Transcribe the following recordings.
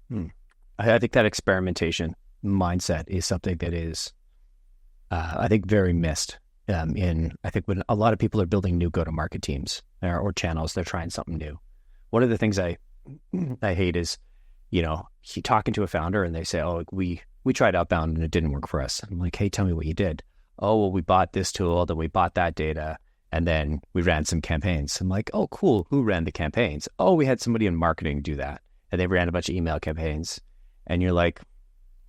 Hmm. I think that experimentation mindset is something that is, I think, very missed. I think when a lot of people are building new go-to-market teams or channels, they're trying something new. One of the things I hate is, talking to a founder and they say, "Oh, we tried Outbound and it didn't work for us." I'm like, "Hey, tell me what you did." "Oh, well, we bought this tool, then we bought that data, and then we ran some campaigns." I'm like, "Oh, cool. Who ran the campaigns?" "Oh, we had somebody in marketing do that, and they ran a bunch of email campaigns." And you're like,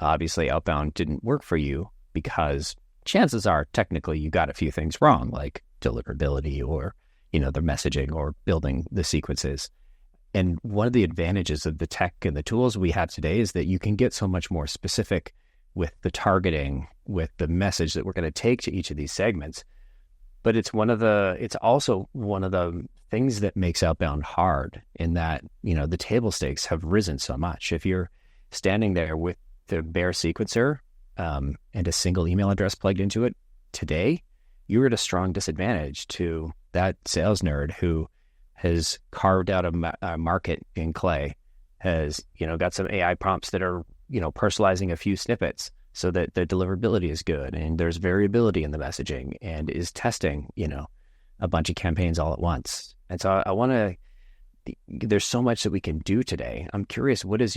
obviously, Outbound didn't work for you because chances are, technically, you got a few things wrong, like deliverability or the messaging or building the sequences. And one of the advantages of the tech and the tools we have today is that you can get so much more specific with the targeting, with the message that we're going to take to each of these segments. But it's also one of the things that makes Outbound hard in that, the table stakes have risen so much. If you're standing there with the bare sequencer and a single email address plugged into it today, you're at a strong disadvantage to that sales nerd who has carved out a market in Clay, has, got some AI prompts that are, personalizing a few snippets so that the deliverability is good and there's variability in the messaging and is testing, a bunch of campaigns all at once. And so there's so much that we can do today. I'm curious, what is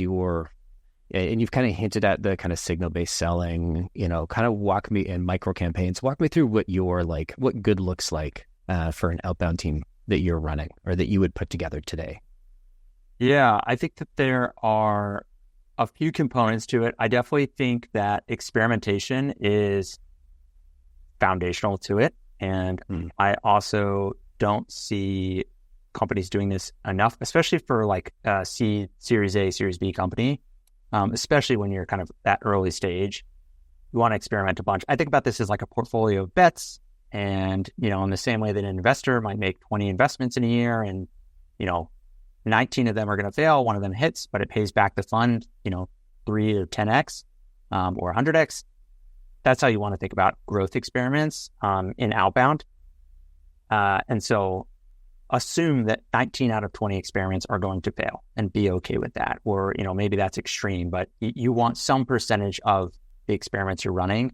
and you've kind of hinted at the kind of signal-based selling, kind of walk me in micro campaigns, walk me through what good looks like for an outbound team that you're running or that you would put together today. Yeah, I think that there are a few components to it. I definitely think that experimentation is foundational to it. And I also don't see companies doing this enough, especially for like a Series A, Series B company, especially when you're kind of that early stage. You want to experiment a bunch. I think about this as like a portfolio of bets. And, in the same way that an investor might make 20 investments in a year and, 19 of them are going to fail, one of them hits, but it pays back the fund, 3 or 10x or 100x. That's how you want to think about growth experiments in Outbound. And so assume that 19 out of 20 experiments are going to fail and be okay with that. Or, maybe that's extreme, but you want some percentage of the experiments you're running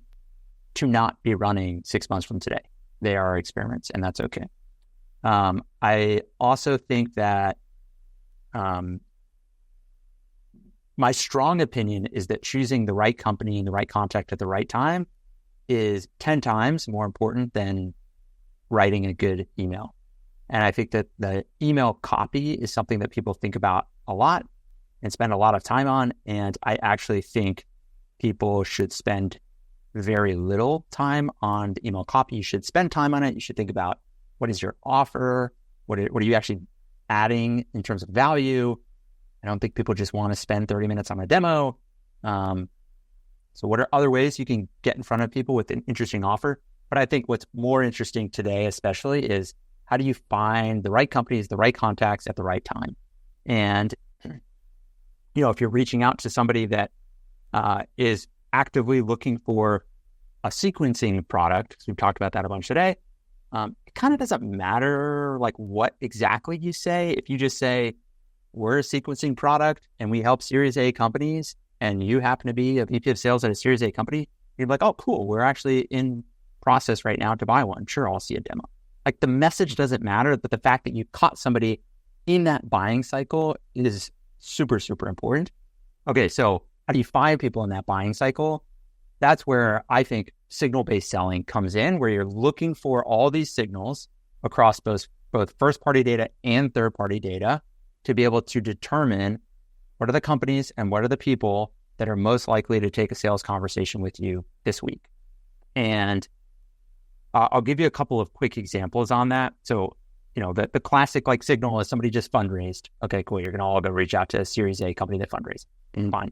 to not be running 6 months from today. They are experiments, and that's okay. I also think that my strong opinion is that choosing the right company and the right contact at the right time is 10 times more important than writing a good email. And I think that the email copy is something that people think about a lot and spend a lot of time on. And I actually think people should spend very little time on the email copy. You should spend time on it. You should think about what is your offer? What are you actually adding in terms of value? I don't think people just want to spend 30 minutes on a demo. So what are other ways you can get in front of people with an interesting offer? But I think what's more interesting today, especially, is how do you find the right companies, the right contacts at the right time? And, if you're reaching out to somebody that is actively looking for a sequencing product, because we've talked about that a bunch today, it kind of doesn't matter like what exactly you say. If you just say, we're a sequencing product and we help Series A companies, and you happen to be a VP of sales at a Series A company, you're like, oh, cool, we're actually in process right now to buy one. Sure, I'll see a demo. Like the message doesn't matter, but the fact that you caught somebody in that buying cycle is super, super important. Okay, so how do you find people in that buying cycle? That's where I think signal-based selling comes in, where you're looking for all these signals across both first-party data and third-party data to be able to determine what are the companies and what are the people that are most likely to take a sales conversation with you this week. And I'll give you a couple of quick examples on that. So, the classic like signal is somebody just fundraised. Okay, cool. You're going to all go reach out to a Series A company that fundraised. Fine.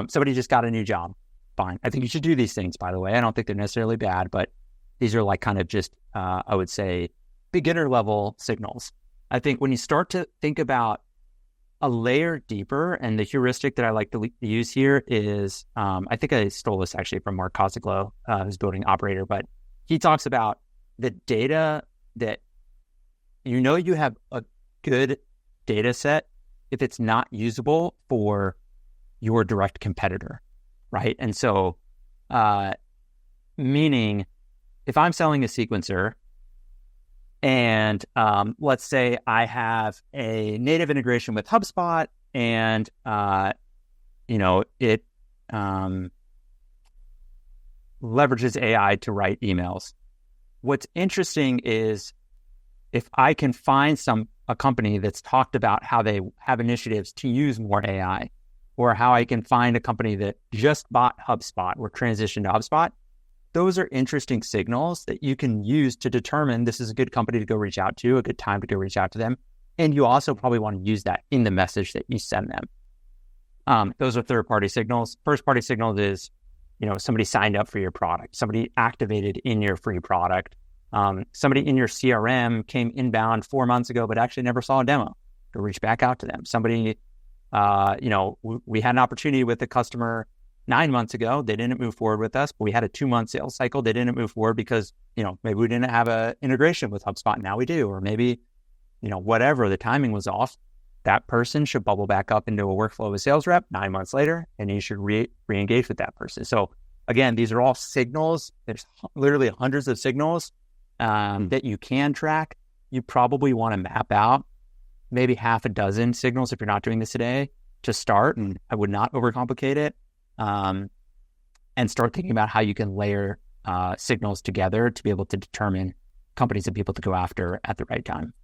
Somebody just got a new job. Fine. I think you should do these things, by the way. I don't think they're necessarily bad, but these are like kind of just, I would say, beginner level signals. I think when you start to think about a layer deeper, and the heuristic that I like to use here is, I think I stole this actually from Mark Koziglo, who's building Operator, but he talks about the data that you have a good data set if it's not usable for your direct competitor, right? And so, meaning if I'm selling a sequencer and let's say I have a native integration with HubSpot and, it leverages AI to write emails. What's interesting is if I can find a company that's talked about how they have initiatives to use more AI, or how I can find a company that just bought HubSpot or transitioned to HubSpot, those are interesting signals that you can use to determine this is a good company to go reach out to, a good time to go reach out to them. And you also probably want to use that in the message that you send them. Those are third-party signals. First-party signals is, somebody signed up for your product, somebody activated in your free product, somebody in your CRM came inbound 4 months ago, but actually never saw a demo. Go reach back out to them. Somebody, we had an opportunity with a customer 9 months ago. They didn't move forward with us, but we had a 2-month sales cycle. They didn't move forward because, maybe we didn't have an integration with HubSpot. Now we do, or maybe, whatever, the timing was off. That person should bubble back up into a workflow of a sales rep 9 months later, and you should re-engage with that person. So again, these are all signals. There's literally hundreds of signals that you can track. You probably want to map out maybe half a dozen signals if you're not doing this today to start. And I would not overcomplicate it, and start thinking about how you can layer signals together to be able to determine companies and people to go after at the right time.